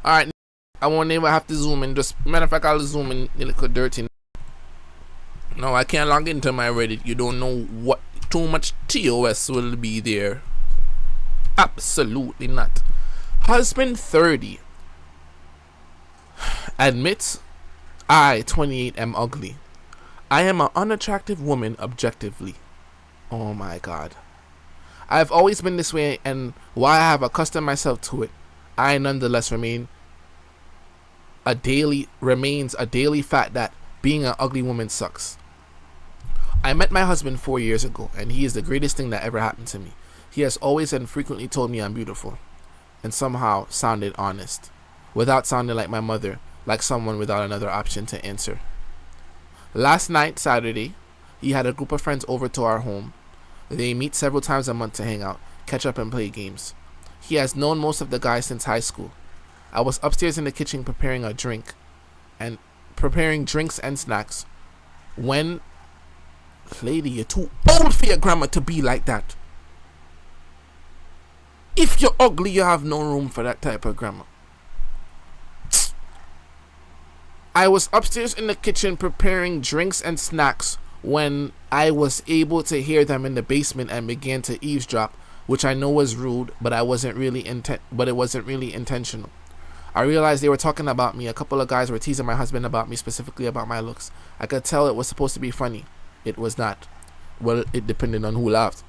Alright, I won't ever have to zoom in. Just matter of fact, I'll zoom in a little dirty. No, I can't log into my Reddit. You don't know what too much TOS will be there. Absolutely not. Husband 30 admits I 28 am ugly. I am an unattractive woman objectively. Oh my god. I've always been this way, and while I have accustomed myself to it, I nonetheless remains a daily fact that being an ugly woman sucks. I met my husband 4 years ago, and he is the greatest thing that ever happened to me. He has always and frequently told me I'm beautiful, and somehow sounded honest, without sounding like my mother, like someone without another option to answer. Last night, Saturday, he had a group of friends over to our home. They meet several times a month to hang out, catch up, and play games. He has known most of the guys since high school. I was upstairs in the kitchen preparing drinks and snacks when, lady, you're too old for your grandma to be like that. If you're ugly, you have no room for that type of grammar. I was upstairs in the kitchen preparing drinks and snacks when I was able to hear them in the basement and began to eavesdrop, which I know was rude, but it wasn't really intentional. I realized they were talking about me. A couple of guys were teasing my husband about me, specifically about my looks. I could tell it was supposed to be funny. It was not. Well, it depended on who laughed.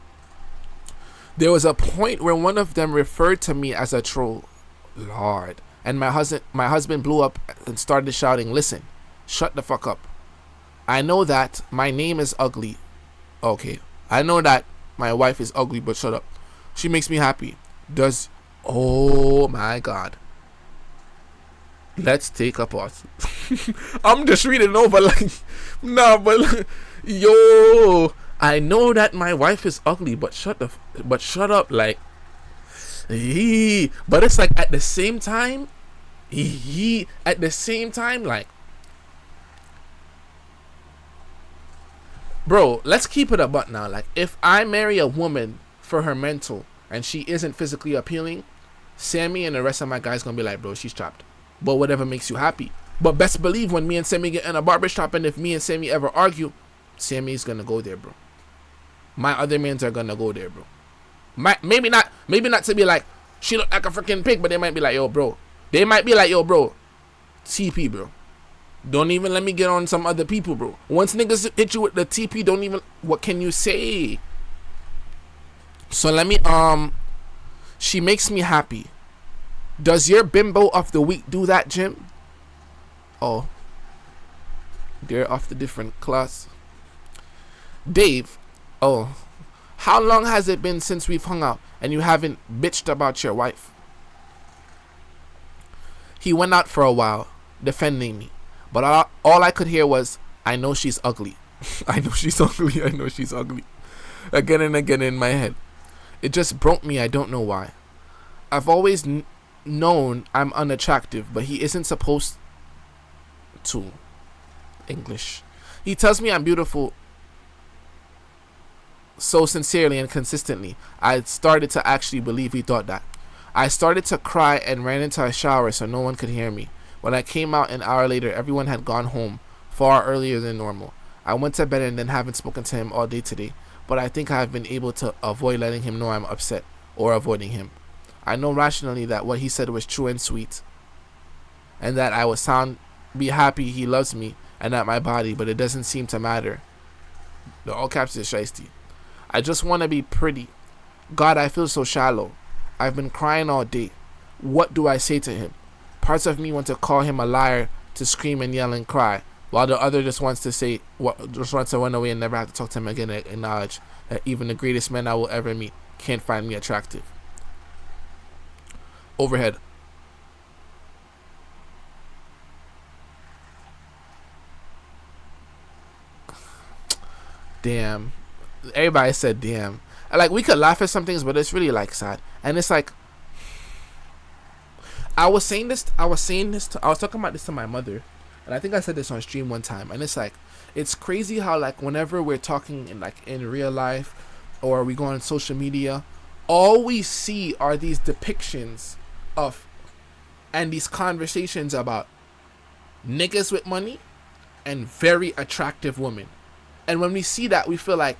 There was a point where one of them referred to me as a troll. Lord. And my husband blew up and started shouting, "Listen, shut the fuck up. I know that my name is ugly. Okay. I know that my wife is ugly, but shut up. She makes me happy. Oh my god. Let's take a pause." I'm just reading over like, nah, but yo, I know that my wife is ugly, but shut up, like, but it's like at the same time, like, bro, let's keep it a butt now. Like, if I marry a woman for her mental and she isn't physically appealing, Sammy and the rest of my guys gonna be like, bro, she's trapped. But whatever makes you happy. But best believe when me and Sammy get in a barbershop, and if me and Sammy ever argue, Sammy's gonna go there, bro. My other mans are gonna go there, bro. Maybe not to be like, she look like a freaking pig, but they might be like, yo, bro. TP, bro. Don't even let me get on some other people, bro. Once niggas hit you with the TP, don't even, what can you say? So let me, she makes me happy. Does your bimbo of the week do that, Jim? Oh, they're off the different class. Dave, oh, how long has it been since we've hung out and you haven't bitched about your wife? He went out for a while, defending me, but all I could hear was, I know she's ugly. I know she's ugly. I know she's ugly. Again and again in my head. It just broke me. I don't know why. I've always known I'm unattractive, but he isn't supposed to. English. He tells me I'm beautiful so sincerely and consistently. I started to actually believe he thought that. I started to cry and ran into a shower so no one could hear me. When I came out an hour later, everyone had gone home far earlier than normal. I went to bed and then haven't spoken to him all day today, but I think I have been able to avoid letting him know I'm upset or avoiding him. I know rationally that what he said was true and sweet, and that I would be happy he loves me and not my body, but it doesn't seem to matter. The all caps is shiesty. I just want to be pretty. God, I feel so shallow. I've been crying all day. What do I say to him? Parts of me want to call him a liar, to scream and yell and cry, while the other just wants to run away and never have to talk to him again and acknowledge that even the greatest man I will ever meet can't find me attractive. Overhead. Damn. Everybody said damn. Like, we could laugh at some things, but it's really like sad. And it's like, I was talking about this to my mother, and I think I said this on stream one time, and it's like, it's crazy how, like, whenever we're talking in real life or we go on social media, all we see are these depictions of and these conversations about niggas with money and very attractive women. And when we see that, we feel like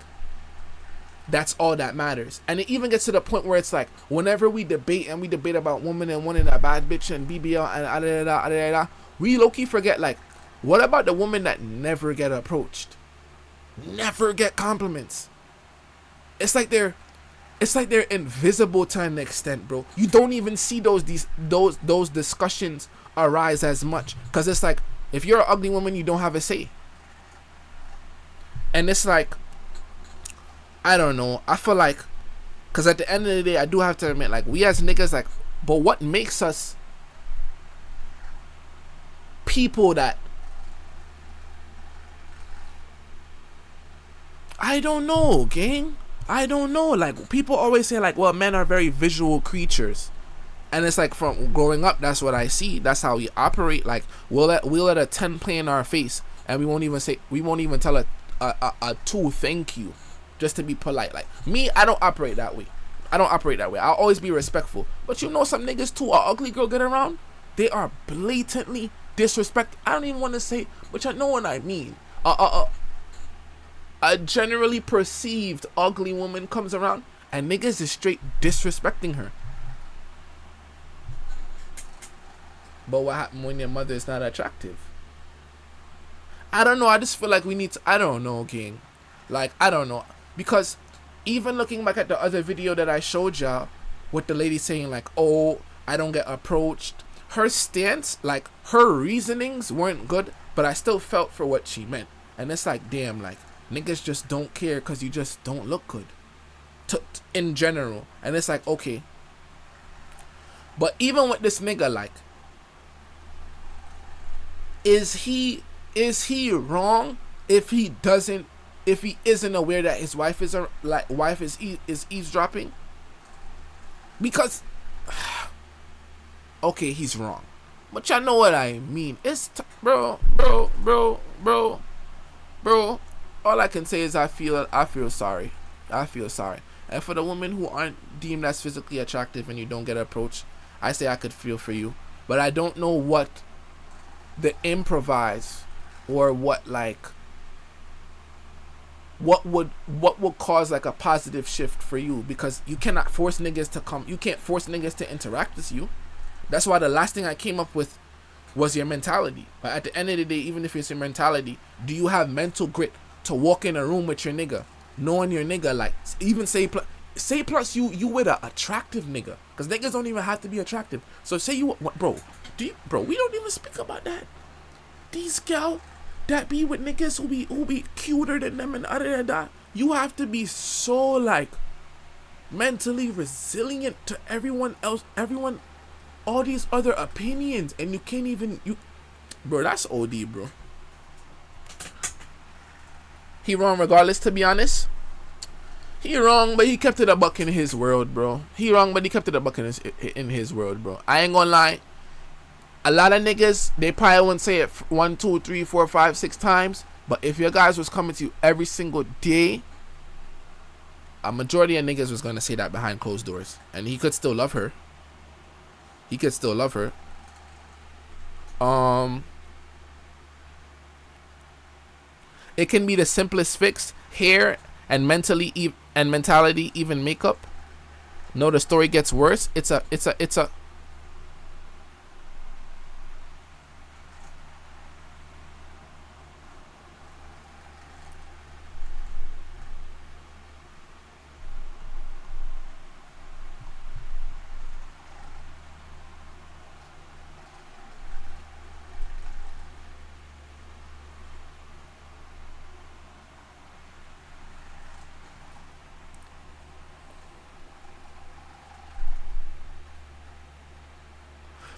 that's all that matters. And it even gets to the point where it's like, whenever we debate about women and wanting a bad bitch and BBL and we low-key forget, like, what about the women that never get approached, never get compliments? It's like they're invisible to an extent, bro. You don't even see those discussions arise as much, because it's like, if you're an ugly woman, you don't have a say. And it's like, I don't know, I feel like, because at the end of the day, I do have to admit, like, we as niggas, like, but what makes us people that, I don't know, gang. I don't know. Like, people always say, like, well, men are very visual creatures. And it's like, from growing up, that's what I see. That's how we operate. Like, we'll let a 10 play in our face, and we won't even tell a 2 thank you, just to be polite. Like, me, I don't operate that way. I'll always be respectful. But you know, some niggas too, a ugly girl get around, they are blatantly disrespect. I don't even want to say, but I know what I mean. A generally perceived ugly woman comes around, and niggas is straight disrespecting her. But what happens when your mother is not attractive? I don't know. I just feel like we need to, I don't know, gang. Like, I don't know. Because even looking back at the other video that I showed y'all, with the lady saying, like, oh, I don't get approached. Her stance, like, her reasonings weren't good, but I still felt for what she meant. And it's like, damn, like, niggas just don't care because you just don't look good. In general. And it's like, okay. But even with this nigga, like, is he wrong if he isn't aware that his wife is eavesdropping? Because okay, he's wrong, but y'all know what I mean. It's bro. All I can say is I feel sorry. And for the women who aren't deemed as physically attractive and you don't get approached, I say I could feel for you, but I don't know what the improvise or what would cause like a positive shift for you, because you cannot force niggas to come. You can't force niggas to interact with you. That's why the last thing I came up with was your mentality. But at the end of the day, even if it's your mentality, do you have mental grit to walk in a room with your nigga, knowing your nigga, like, even say plus you with a attractive nigga, because niggas don't even have to be attractive. So say you, bro, we don't even speak about that. These gal that be with niggas who be cuter than them and other than that, you have to be so, like, mentally resilient to everyone else, all these other opinions, and you can't even, bro, that's OD, bro. He wrong regardless, to be honest. He wrong, but he kept it a buck in his world, bro. He wrong, but he kept it a buck in his world, bro. I ain't gonna lie. A lot of niggas, they probably wouldn't say it 1, 2, 3, 4, 5, 6 times. But if your guys was coming to you every single day, a majority of niggas was gonna say that behind closed doors. And he could still love her. It can be the simplest fix: hair and mentality, even makeup. No, the story gets worse. It's a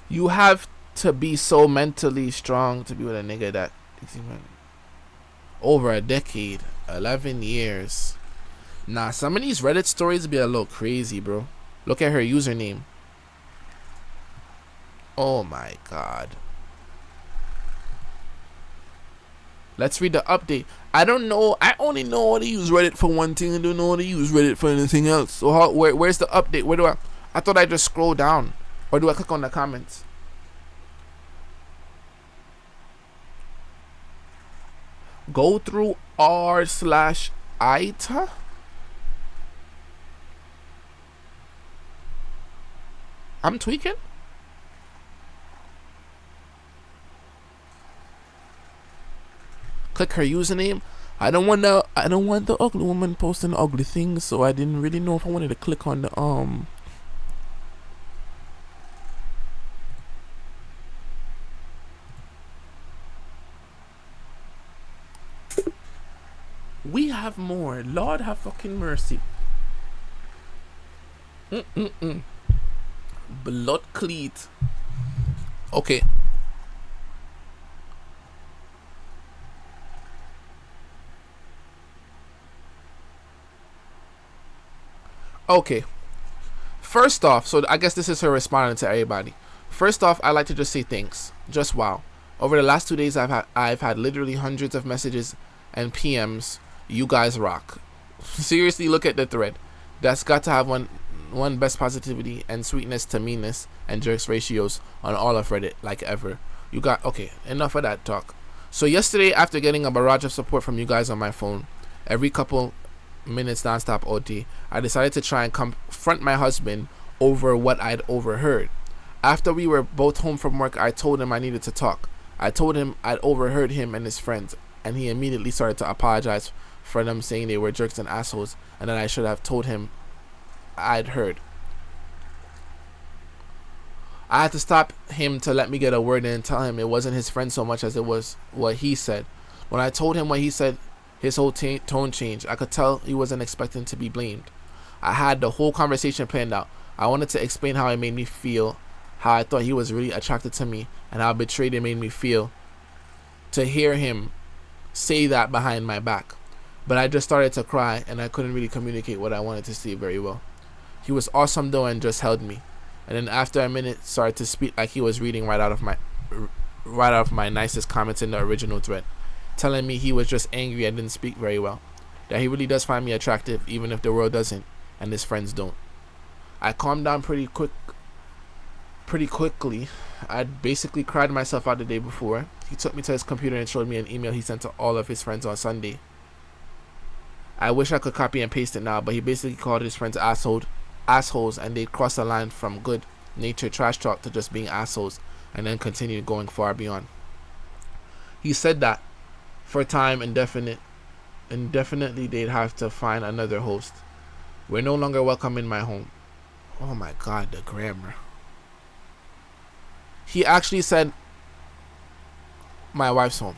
you have to be so mentally strong to be with a nigga that over a decade, 11 years. Nah, some of these Reddit stories be a little crazy, bro. Look at her username. Oh my god. Let's read the update. I don't know. I only know how to use Reddit for one thing. I don't know how to use Reddit for anything else. So where's the update? I thought I just scroll down. Or do I click on the comments? Go through r/ita. I'm tweaking. Click her username. I don't want the ugly woman posting ugly things, so I didn't really know if I wanted to click on the We have more. Lord have fucking mercy. Blood cleat. Okay. Okay. First off, so I guess this is her responding to everybody. First off, I'd like to just say thanks. Just wow. Over the last 2 days, I've had literally hundreds of messages and PMs. You guys rock. Seriously, look at the thread. That's got to have one best positivity and sweetness to meanness and jerks ratios on all of Reddit like ever. You got okay. Enough of that talk. So yesterday, after getting a barrage of support from you guys on my phone, every couple minutes nonstop OT, I decided to try and confront my husband over what I'd overheard. After we were both home from work, I told him I needed to talk. I told him I'd overheard him and his friends, and he immediately started to apologize for them saying they were jerks and assholes, and that I should have told him I'd heard. I had to stop him to let me get a word in and tell him it wasn't his friend so much as it was what he said. When I told him what he said, his whole tone changed. I could tell he wasn't expecting to be blamed. I had the whole conversation planned out. I wanted to explain how it made me feel, how I thought he was really attracted to me, and how betrayed it made me feel to hear him say that behind my back. But I just started to cry, and I couldn't really communicate what I wanted to say very well. He was awesome though and just held me. And then after a minute started to speak like he was reading right out of my nicest comments in the original thread, telling me he was just angry I didn't speak very well, that he really does find me attractive even if the world doesn't and his friends don't. I calmed down pretty quickly. I'd basically cried myself out the day before. He took me to his computer and showed me an email he sent to all of his friends on Sunday. I wish I could copy and paste it now, but he basically called his friends assholes, and they'd cross the line from good natured trash talk to just being assholes, and then continued going far beyond. He said that for time indefinitely they'd have to find another host. We're no longer welcome in my home. Oh my god, the grammar. He actually said my wife's home.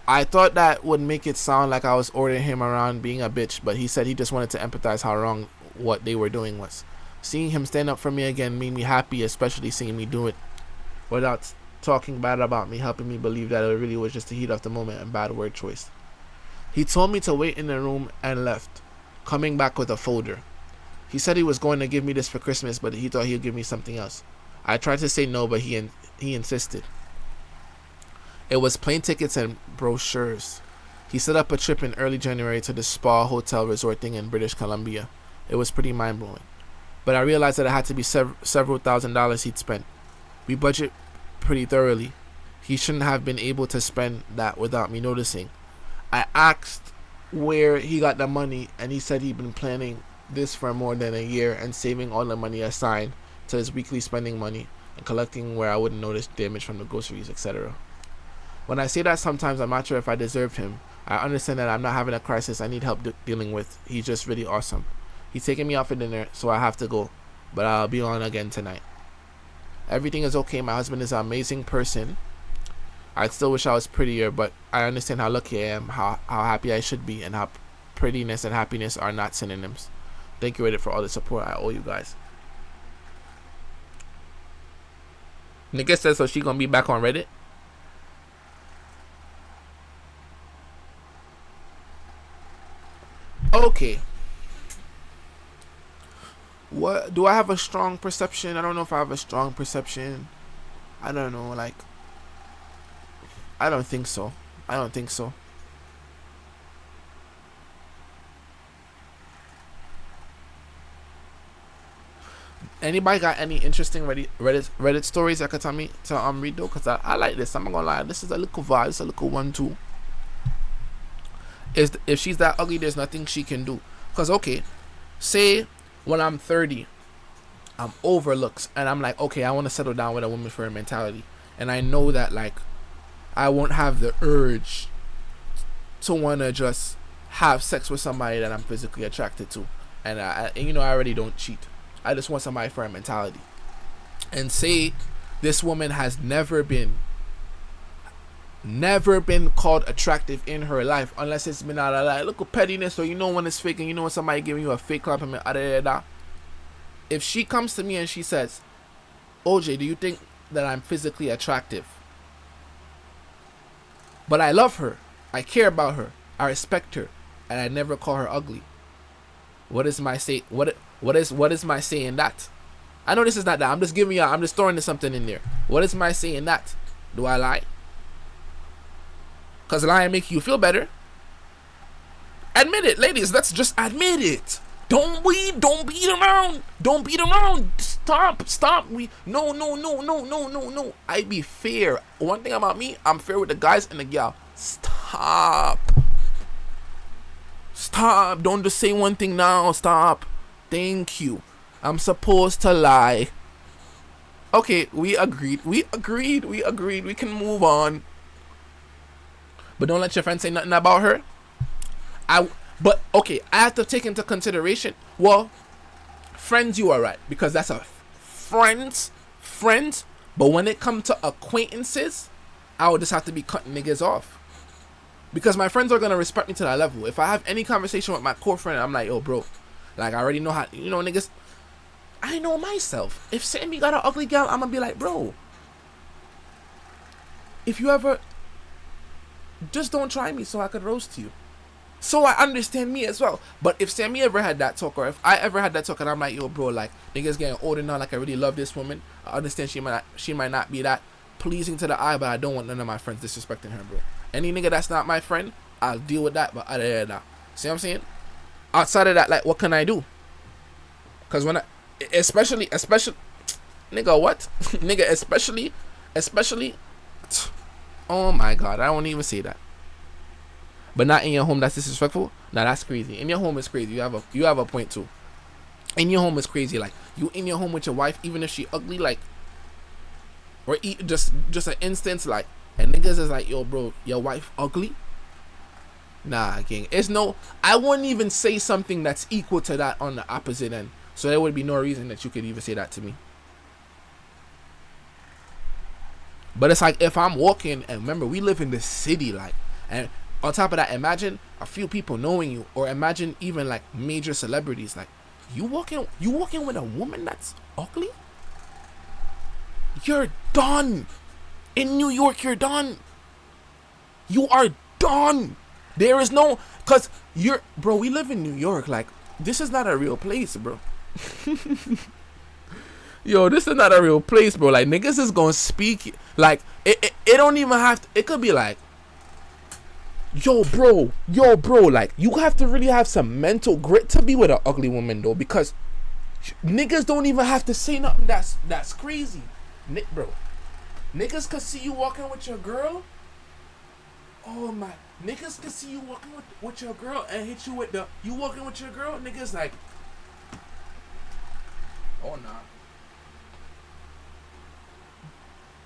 I thought that would make it sound like I was ordering him around being a bitch, but he said he just wanted to empathize how wrong what they were doing was. Seeing him stand up for me again made me happy, especially seeing me do it without talking bad about me, helping me believe that it really was just the heat of the moment and bad word choice. He told me to wait in the room and left, coming back with a folder. He said he was going to give me this for Christmas, but he thought he'd give me something else. I tried to say no, but he insisted. It was plane tickets and brochures. He set up a trip in early January to the spa hotel resort thing in British Columbia. It was pretty mind-blowing. But I realized that it had to be several $1,000s he'd spent. We budget pretty thoroughly. He shouldn't have been able to spend that without me noticing. I asked where he got the money, and he said he'd been planning this for more than a year and saving all the money aside to his weekly spending money and collecting where I wouldn't notice damage from the groceries, etc. When I say that sometimes I'm not sure if I deserved him, I understand that I'm not having a crisis I need help dealing with. He's just really awesome. He's taking me out for dinner, so I have to go, but I'll be on again tonight. Everything is okay. My husband is an amazing person. I still wish I was prettier, but I understand how lucky I am, how happy I should be, and how prettiness and happiness are not synonyms. Thank you, Reddit, for all the support. I owe you guys. Nigga says so she gonna be back on Reddit. Okay. What do I have a strong perception? I don't know if I have a strong perception. I don't know, like I don't think so. Anybody got any interesting Reddit stories I could tell me to read though? Cause I like this. I'm not gonna lie. This is a little vibe. It's a little one too. Is if she's that ugly, there's nothing she can do. Cause okay, say when I'm 30, I'm over looks, and I'm like, okay, I want to settle down with a woman for her mentality, and I know that like I won't have the urge to want to just have sex with somebody that I'm physically attracted to, and I already don't cheat. I just want somebody for her mentality. And say this woman has never been called attractive in her life, unless it's been out of like look at pettiness, or when it's fake, and when somebody giving you a fake compliment. If she comes to me and she says, OJ, do you think that I'm physically attractive? But I love her, I care about her, I respect her, and I never call her ugly. What is my say? What is my say in that? I know this is not that. I'm just throwing something in there. What is my say in that? Do I lie? Cause lying make you feel better. Admit it, ladies. Let's just admit it. Don't beat around. Don't beat around. Stop. No. I be fair. One thing about me, I'm fair with the guys and the gal. Stop. Don't just say one thing now. Stop. Thank you. I'm supposed to lie. Okay, we agreed. We can move on. But don't let your friend say nothing about her. But okay, I have to take into consideration. Well, friends, you are right, because that's a friends. But when it comes to acquaintances, I would just have to be cutting niggas off, because my friends are gonna respect me to that level. If I have any conversation with my core friend, I'm like, yo, bro, like I already know how. Niggas. I know myself. If Sammy got an ugly gal, I'm gonna be like, bro, if you ever, just don't try me so I could roast you. So I understand me as well. But if Sammy ever had that talk, or if I ever had that talk, and I'm like, yo, bro, like niggas getting older now, like I really love this woman. I understand she might not be that pleasing to the eye, but I don't want none of my friends disrespecting her, bro. Any nigga that's not my friend, I'll deal with that. But other than that, see what I'm saying? Outside of that, like, what can I do? Cause when especially, nigga, what? Nigga, especially. Oh my God, I won't even say that. But not in your home, that's disrespectful. Nah, that's crazy. In your home is crazy. You have a point too. In your home is crazy. Like, you in your home with your wife, even if she ugly, like, or just an instance, like, and niggas is like, yo, bro, your wife ugly? Nah, gang. I wouldn't even say something that's equal to that on the opposite end. So there would be no reason that you could even say that to me. But it's like, if I'm walking, and remember, we live in the city, like, and on top of that, imagine a few people knowing you, or imagine even like major celebrities, like, you walking with a woman that's ugly? You're done. In New York, you're done. You are done. There is no, cause bro, we live in New York, like, this is not a real place, bro. Yo, this is not a real place, bro. Like, niggas is gonna speak, like, it don't even have to, it could be like, yo bro, like, you have to really have some mental grit to be with an ugly woman, though, because niggas don't even have to say nothing that's crazy. Bro, niggas could see you walking with your girl. Oh my, niggas could see you walking with your girl and hit you with you walking with your girl, niggas like, oh nah.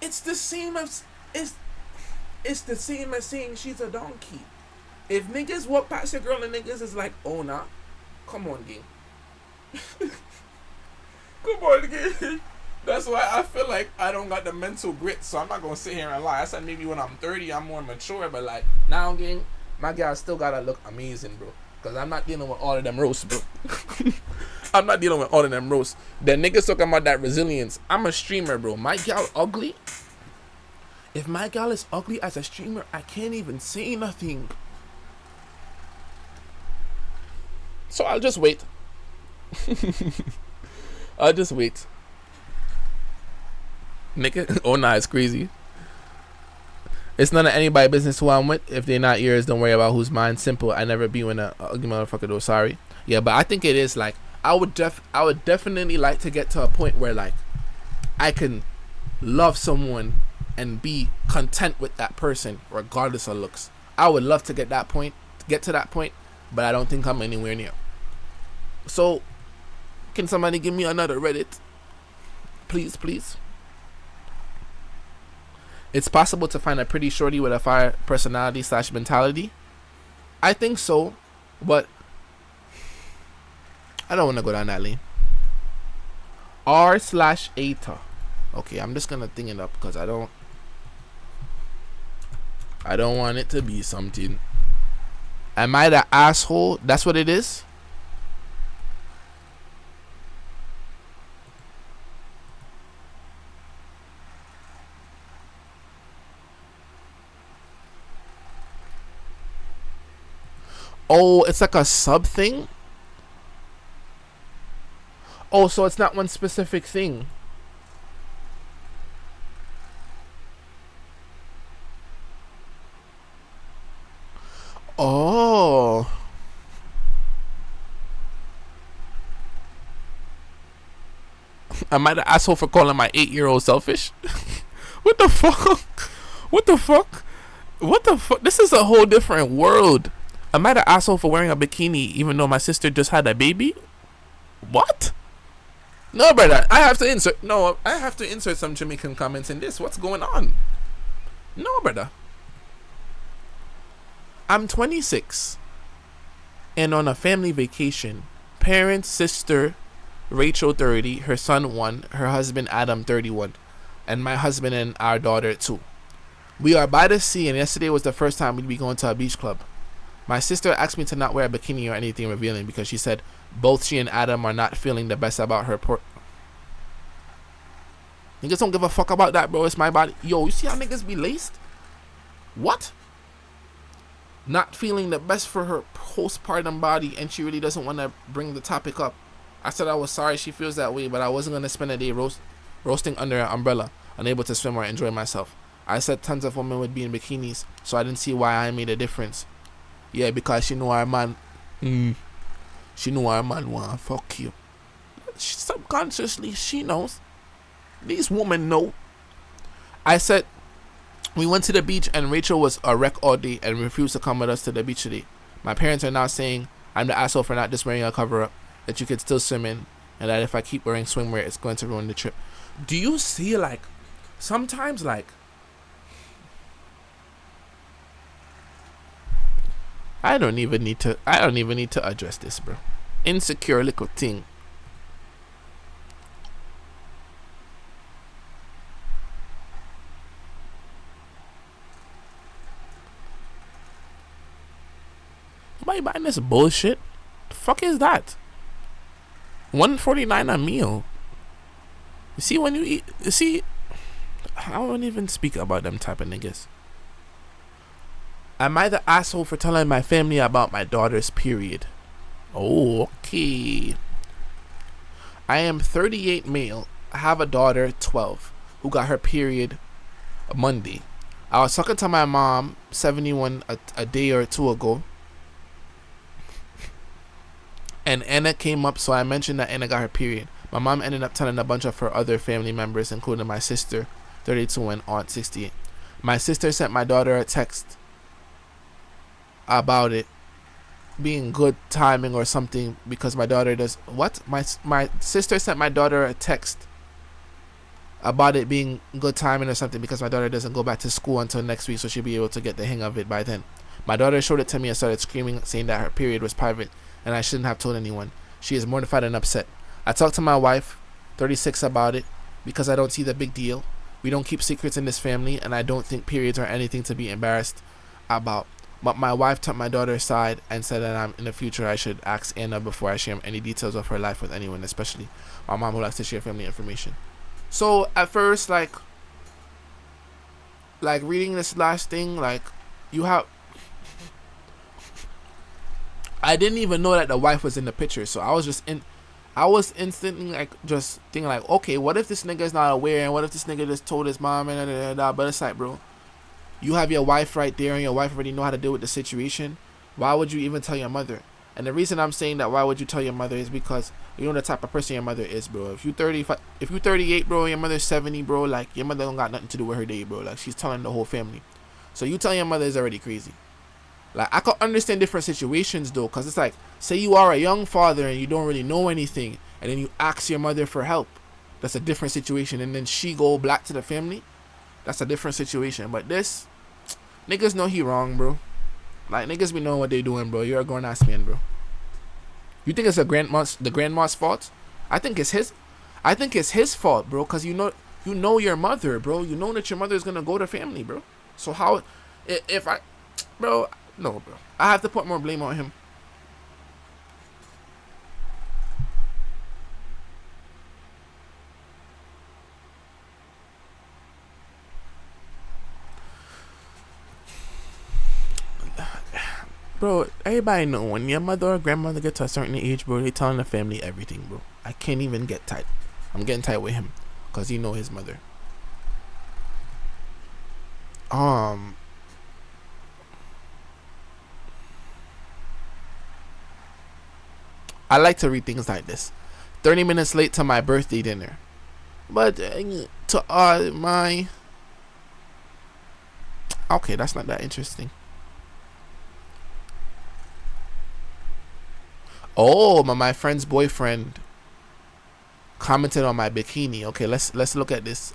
It's the same as saying she's a donkey. If niggas walk past your girl and niggas is like, oh nah, come on, gang. Come on, gang. That's why I feel like I don't got the mental grit, so I'm not gonna sit here and lie. I said maybe when I'm 30 I'm more mature, but like now, gang, my gal still gotta look amazing, bro. Cause I'm not dealing with all of them roasts, bro. I'm not dealing with all of them roasts. The niggas talking about that resilience. I'm a streamer, bro. My gal ugly. If my gal is ugly as a streamer, I can't even say nothing. So I'll just wait. I'll just wait. Nigga, oh nah, it's crazy. It's none of anybody's business who I'm with. If they're not yours, don't worry about who's mine. Simple. I never be with a ugly motherfucker though. Sorry. Yeah, but I think it is like, I would definitely like to get to a point where like I can love someone and be content with that person regardless of looks. I would love to get to that point get to that point, but I don't think I'm anywhere near. So, can somebody give me another Reddit? Please, please. It's possible to find a pretty shorty with a fire personality / mentality. I think so, but I don't want to go down that lane. R/ATA. Okay, I'm just gonna thing it up because I don't want it to be something. Am I the asshole? That's what it is. Oh, it's like a sub thing. Oh, so it's not one specific thing. Oh. Am I the asshole for calling my 8-year-old selfish? What the fuck? What the fuck? What the fuck? This is a whole different world. Am I the asshole for wearing a bikini even though my sister just had a baby? What? No, brother. I have to insert some Jamaican comments in this. What's going on? No, brother. I'm 26 and on a family vacation. Parents, sister, Rachel 30, her son 1, her husband Adam 31, and my husband and our daughter 2. We are by the sea, and yesterday was the first time we'd be going to a beach club. My sister asked me to not wear a bikini or anything revealing because she said both she and Adam are not feeling the best about her Niggas don't give a fuck about that, bro. It's my body. Yo, you see how niggas be laced? What? Not feeling the best for her postpartum body, and she really doesn't want to bring the topic up. I said I was sorry she feels that way, but I wasn't going to spend a day roasting under an umbrella, unable to swim or enjoy myself. I said tons of women would be in bikinis, so I didn't see why I made a difference. Yeah, because she knew our man. She knew our man wanna fuck you. Subconsciously, she knows. These women know. I said, we went to the beach and Rachel was a wreck all day and refused to come with us to the beach today. My parents are now saying I'm the asshole for not just wearing a cover-up, that you could still swim in, and that if I keep wearing swimwear, it's going to ruin the trip. Do you see, like, sometimes, like, I don't even need to address this, bro. Insecure little thing. Nobody buying this bullshit. The fuck is that? $149 a meal. You see, when you eat, you see, I don't even speak about them type of niggas. Am I the asshole for telling my family about my daughter's period? Oh, okay. I am 38 male. I have a daughter, 12, who got her period Monday. I was talking to my mom, 71, a day or two ago. And Anna came up, so I mentioned that Anna got her period. My mom ended up telling a bunch of her other family members, including my sister, 32, and aunt, 68. My sister sent my daughter a text about it being good timing or something because my daughter does what? My sister sent my daughter a text about it being good timing or something because my daughter doesn't go back to school until next week, so she'll be able to get the hang of it by then. My daughter showed it to me and started screaming, saying that her period was private and I shouldn't have told anyone. She is mortified and upset. I talked to my wife, 36, about it because I don't see the big deal. We don't keep secrets in this family, and I don't think periods are anything to be embarrassed about. But my wife took my daughter aside and said that in the future I should ask Anna before I share any details of her life with anyone, especially my mom who likes to share family information. So at first, like reading this last thing, like you have, I didn't even know that the wife was in the picture, so I was instantly like just thinking like, okay, what if this nigga is not aware, and what if this nigga just told his mom and but it's like, bro, you have your wife right there, and your wife already know how to deal with the situation. Why would you even tell your mother? And the reason I'm saying that why would you tell your mother is because you know the type of person your mother is, bro. If you 38, bro, your mother's 70, bro, like your mother don't got nothing to do with her day, bro. Like she's telling the whole family. So you telling your mother is already crazy. Like, I could understand different situations though, cause it's like, say you are a young father and you don't really know anything, and then you ask your mother for help. That's a different situation, and then she go black to the family. That's a different situation. But this, niggas know he wrong, bro. Like, niggas be knowing what they doing, bro. You're a grown ass man, bro. You think it's the grandma's fault? I think it's his. I think it's his fault, bro. Cause you know your mother, bro. You know that your mother is gonna go to family, bro. So how, if I, bro, no, bro. I have to put more blame on him. Bro, everybody know when your mother or grandmother get to a certain age, bro, they telling the family everything, bro. I can't even get tight. I'm getting tight with him, cause he know his mother. Um, I like to read things like this. 30 minutes late to my birthday dinner, but to my okay, that's not that interesting. Oh, my friend's boyfriend commented on my bikini. Okay, let's look at this.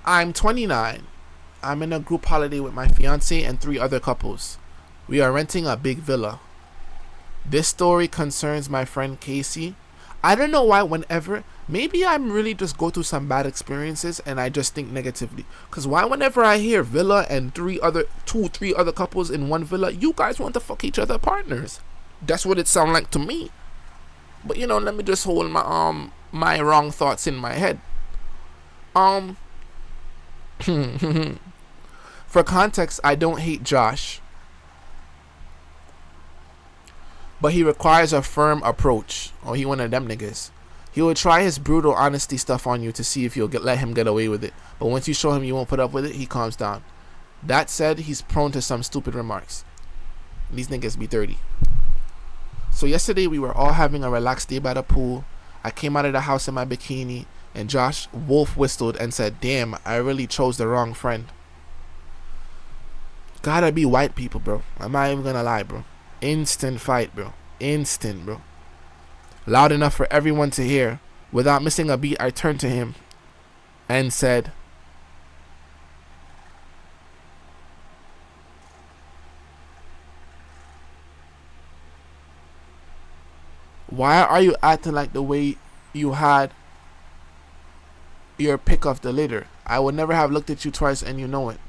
I'm 29. I'm in a group holiday with my fiance and 3 other couples. We are renting a big villa. This story concerns my friend Casey. I don't know why whenever, maybe I'm really just go through some bad experiences and I just think negatively. Cause why whenever I hear villa and 3 other couples in one villa, you guys want to fuck each other partners. That's what it sound like to me. But let me just hold my wrong thoughts in my head. Um for context, I don't hate Josh, but he requires a firm approach. Oh, he one of them niggas. He will try his brutal honesty stuff on you to see if you'll let him get away with it. But once you show him you won't put up with it, he calms down. That said, he's prone to some stupid remarks. These niggas be 30. So yesterday we were all having a relaxed day by the pool. I came out of the house in my bikini, and Josh wolf whistled and said, "Damn, I really chose the wrong friend." Gotta be white people, bro. I'm not even gonna lie, bro. Instant fight, bro. Instant, bro. Loud enough for everyone to hear. Without missing a beat, I turned to him and said, "Why are you acting like the way you had your pick of the litter? I would never have looked at you twice and you know it."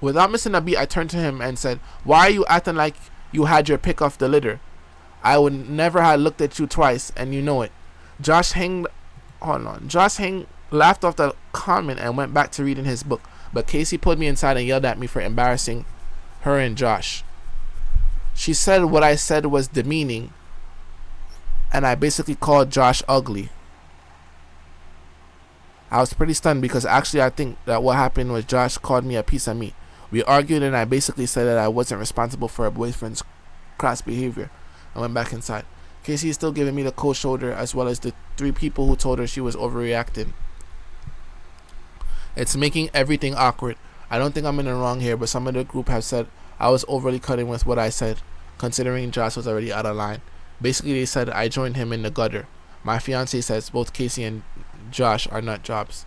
Without missing a beat, I turned to him and said, "Why are you acting like you had your pick off the litter? I would never have looked at you twice and you know it." Josh hanged hold on. Laughed off the comment and went back to reading his book. But Casey pulled me inside and yelled at me for embarrassing her and Josh. She said what I said was demeaning, and I basically called Josh ugly. I was pretty stunned because actually I think that what happened was Josh called me a piece of meat. We argued and I basically said that I wasn't responsible for her boyfriend's crass behavior. I went back inside. Casey is still giving me the cold shoulder, as well as the 3 people who told her she was overreacting. It's making everything awkward. I don't think I'm in the wrong here, but some of the group have said I was overly cutting with what I said, considering Josh was already out of line. Basically, they said I joined him in the gutter. My fiance says both Casey and Josh are nut jobs.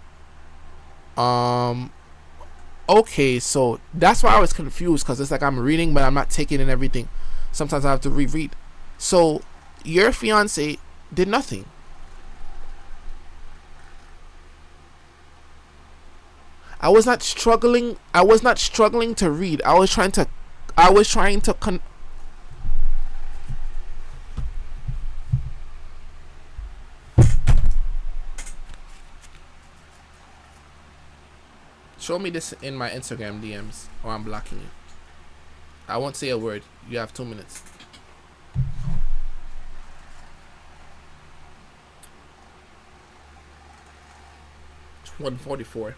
Okay, so that's why I was confused, because it's like I'm reading but I'm not taking in everything. Sometimes I have to reread. So your fiance did nothing. I was not struggling to read. I was trying to show me this in my Instagram DMs or I'm blocking you. I won't say a word. You have 2 minutes. It's 1:44.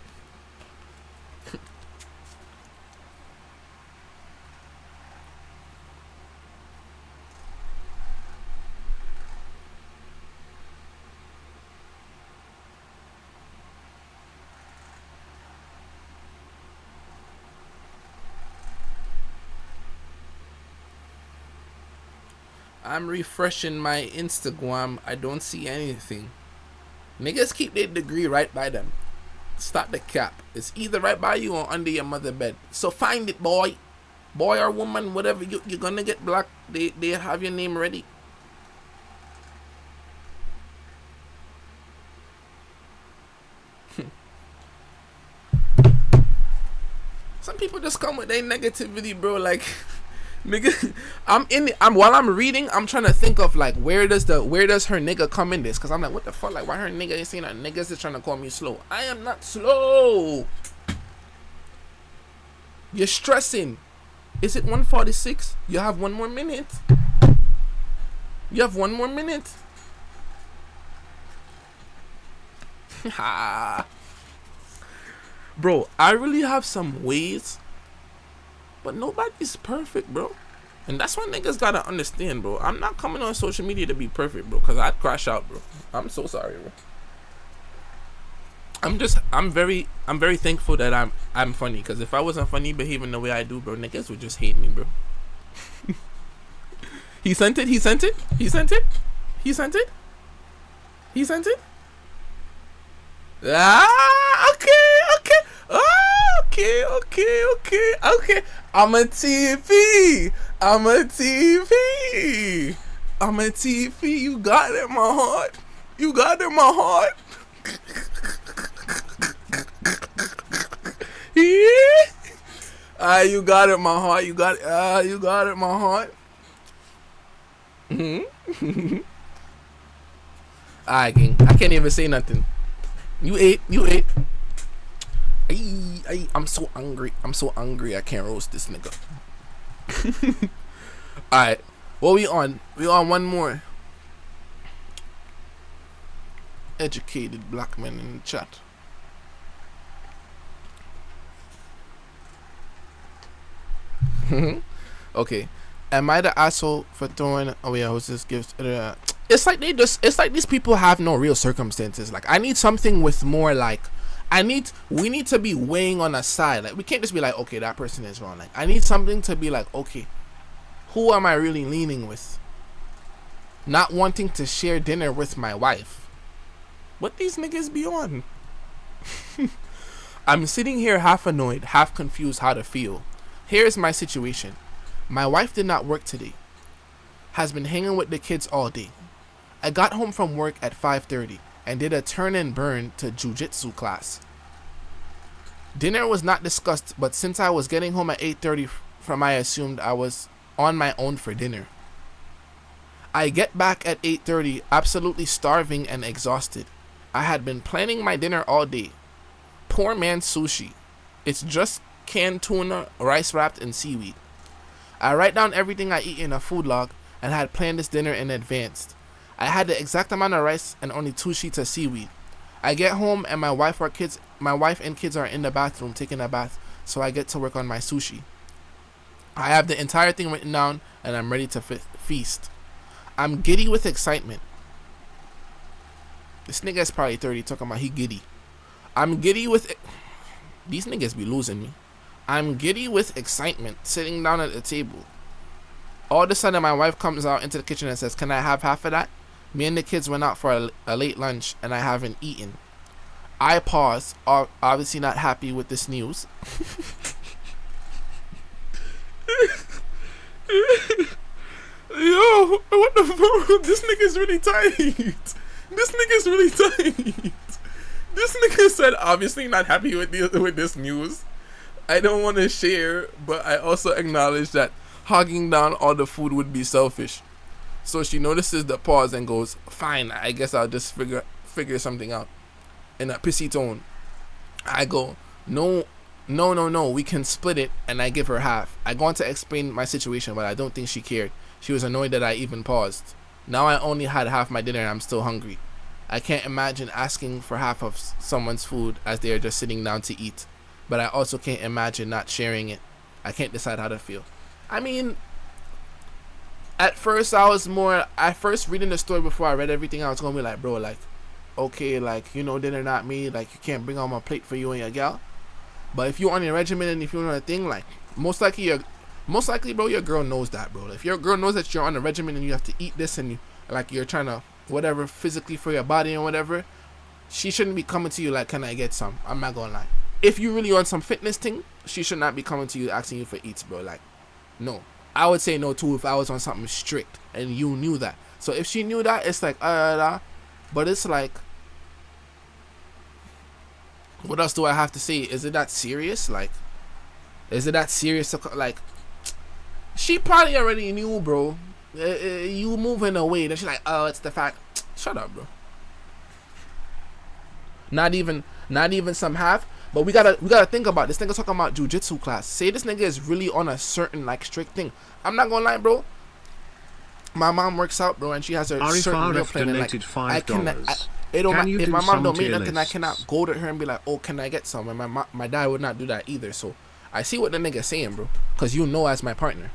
I'm refreshing my Instagram. I don't see anything. Niggas keep their degree right by them. Stop the cap. It's either right by you or under your mother bed. So find it, boy. Boy or woman, whatever. You're gonna get blocked. They have your name ready. Some people just come with their negativity, bro. Like, nigga, while I'm reading, I'm trying to think of like where does her nigga come in this? Cause I'm like, what the fuck? Like, why her nigga ain't saying that? Niggas is trying to call me slow. I am not slow. You're stressing. Is it 1:46? You have one more minute. You have one more minute. Bro, I really have some ways, but nobody's perfect, bro. And that's what niggas gotta understand, bro. I'm not coming on social media to be perfect, bro, because I'd crash out, bro. I'm so sorry, bro. I'm very thankful that I'm funny, because if I wasn't funny behaving the way I do, bro, niggas would just hate me, bro. He sent it. Ah, okay. I'm a TV. You got it, my heart. You got it, my heart. You got it, my heart. Alright, gang. I can't even say nothing. You ate. I'm so hungry. I can't roast this nigga. Alright. What we on? We on one more. Educated black men in the chat. Okay. Am I the asshole for throwing away a hostess gifts? It's like these people have no real circumstances. Like, I need something with more, like, we need to be weighing on a side. Like, we can't just be like, okay, that person is wrong. Like, I need something to be like, okay, who am I really leaning with? Not wanting to share dinner with my wife. What these niggas be on? I'm sitting here half annoyed, half confused how to feel. Here's my situation. My wife did not work today. Has been hanging with the kids all day. I got home from work at 5:30 and did a turn and burn to jujitsu class. Dinner was not discussed, but since I was getting home at 8:30 from, I assumed I was on my own for dinner. I get back at 8:30 absolutely starving and exhausted. I had been planning my dinner all day. Poor man's sushi. It's just canned tuna, rice wrapped in seaweed. I write down everything I eat in a food log and had planned this dinner in advance. I had the exact amount of rice and only 2 sheets of seaweed. I get home and my wife and kids are in the bathroom taking a bath, so I get to work on my sushi. I have the entire thing written down and I'm ready to feast. I'm giddy with excitement. This nigga is probably 30 talking about he giddy. I'm giddy with these niggas be losing me. I'm giddy with excitement, sitting down at the table. All of a sudden, my wife comes out into the kitchen and says, "Can I have half of that?" Me and the kids went out for a late lunch, and I haven't eaten. I pause, obviously not happy with this news. Yo, what the fuck? This nigga's really tight. This nigga said, obviously not happy with this news. I don't want to share, but I also acknowledge that hogging down all the food would be selfish. So she notices the pause and goes, "Fine, I guess I'll just figure something out." In a pissy tone, I go, No, we can split it," and I give her half. I go on to explain my situation, but I don't think she cared. She was annoyed that I even paused. Now I only had half my dinner and I'm still hungry. I can't imagine asking for half of someone's food as they are just sitting down to eat. But I also can't imagine not sharing it. I can't decide how to feel. I mean, at first reading the story before I read everything, I was gonna be like, bro, like, okay, like, you know, dinner not me, like, you can't bring on my plate for you and your gal. But if you're on your regimen and if you're on a thing, like, most likely most likely, bro, your girl knows that, bro. If your girl knows that you're on a regimen and you have to eat this and you like you're trying to whatever physically for your body and whatever, she shouldn't be coming to you like, can I get some? I'm not gonna lie. If you really on some fitness thing, she should not be coming to you asking you for eats, bro. Like, no. I would say no too if I was on something strict and you knew that. So if she knew that, it's like, but it's like, what else do I have to say? Is it that serious? Like, is it that serious? Like, she probably already knew, bro. You moving away, then she's like, oh, it's the fact. Shut up, bro. Not even some half. But we gotta think about this nigga talking about jujitsu class. Say this nigga is really on a certain like strict thing. I'm not gonna lie, bro. My mom works out, bro, and she has a certain meal plan. And like, I cannot. It don't matter if my mom don't make nothing. I cannot go to her and be like, oh, can I get some? And my dad would not do that either. So I see what the nigga's saying, bro, because you know as my partner.